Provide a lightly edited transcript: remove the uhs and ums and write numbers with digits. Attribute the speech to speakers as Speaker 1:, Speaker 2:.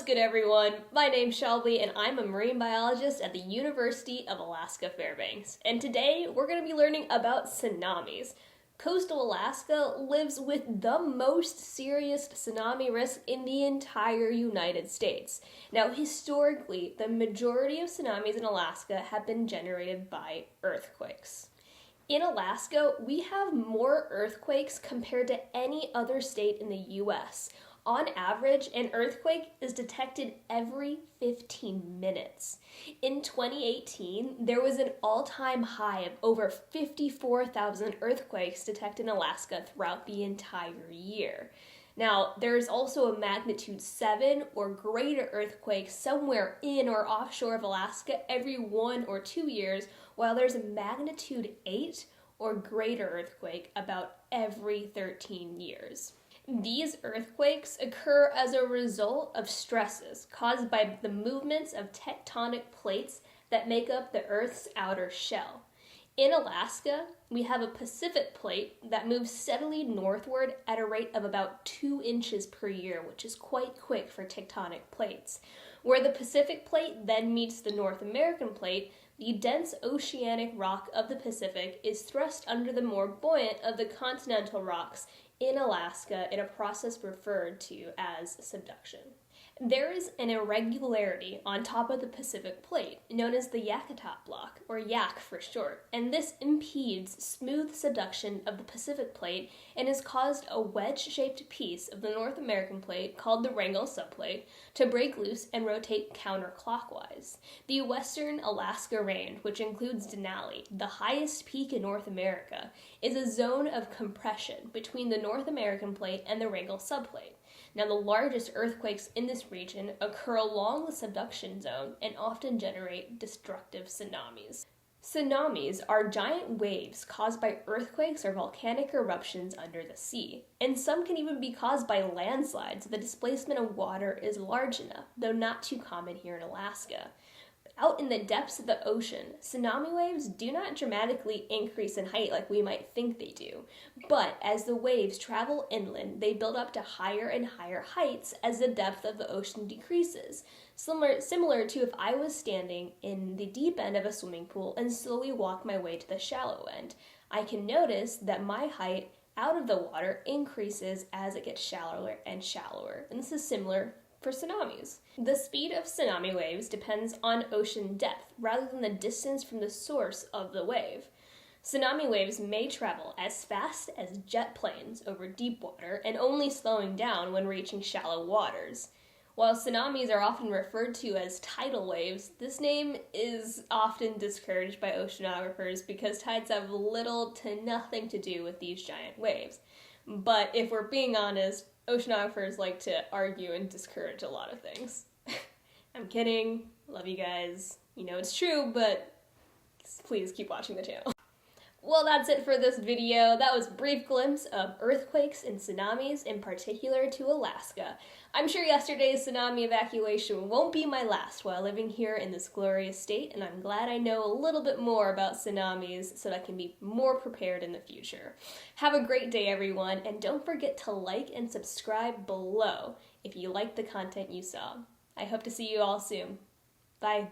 Speaker 1: good, everyone? My name's Shelby, and I'm a marine biologist at the University of Alaska Fairbanks. And today, we're going to be learning about tsunamis. Coastal Alaska lives with the most serious tsunami risk in the entire United States. Now, historically, the majority of tsunamis in Alaska have been generated by earthquakes. In Alaska, we have more earthquakes compared to any other state in the U.S. On average, an earthquake is detected every 15 minutes. In 2018, there was an all-time high of over 54,000 earthquakes detected in Alaska throughout the entire year. Now, there's also a magnitude 7 or greater earthquake somewhere in or offshore of Alaska every 1 or 2 years, while there's a magnitude 8 or greater earthquake about every 13 years. These earthquakes occur as a result of stresses caused by the movements of tectonic plates that make up the Earth's outer shell. In Alaska, we have a Pacific plate that moves steadily northward at a rate of about 2 inches per year, which is quite quick for tectonic plates. Where the Pacific plate then meets the North American plate, the dense oceanic rock of the Pacific is thrust under the more buoyant of the continental rocks in Alaska in a process referred to as subduction. There is an irregularity on top of the Pacific plate, known as the Yakutat block, or YAK for short, and this impedes smooth subduction of the Pacific plate and has caused a wedge-shaped piece of the North American plate, called the Wrangell subplate, to break loose and rotate counterclockwise. The Western Alaska Range, which includes Denali, the highest peak in North America, is a zone of compression between the North American plate and the Wrangell subplate. Now, the largest earthquakes in this region occur along the subduction zone and often generate destructive tsunamis. Tsunamis are giant waves caused by earthquakes or volcanic eruptions under the sea, and some can even be caused by landslides if the displacement of water is large enough, though not too common here in Alaska. Out in the depths of the ocean, tsunami waves do not dramatically increase in height like we might think they do, but as the waves travel inland, they build up to higher and higher heights as the depth of the ocean decreases, similar to if I was standing in the deep end of a swimming pool and slowly walk my way to the shallow end. I can notice that my height out of the water increases as it gets shallower and shallower, and this is similar for tsunamis. The speed of tsunami waves depends on ocean depth rather than the distance from the source of the wave. Tsunami waves may travel as fast as jet planes over deep water and only slowing down when reaching shallow waters. While tsunamis are often referred to as tidal waves, this name is often discouraged by oceanographers because tides have little to nothing to do with these giant waves. But if we're being honest, oceanographers like to argue and discourage a lot of things. I'm kidding. Love you guys. You know it's true, but please keep watching the channel. Well, that's it for this video. That was a brief glimpse of earthquakes and tsunamis, in particular to Alaska. I'm sure yesterday's tsunami evacuation won't be my last while living here in this glorious state, and I'm glad I know a little bit more about tsunamis so that I can be more prepared in the future. Have a great day, everyone, and don't forget to like and subscribe below if you like the content you saw. I hope to see you all soon. Bye.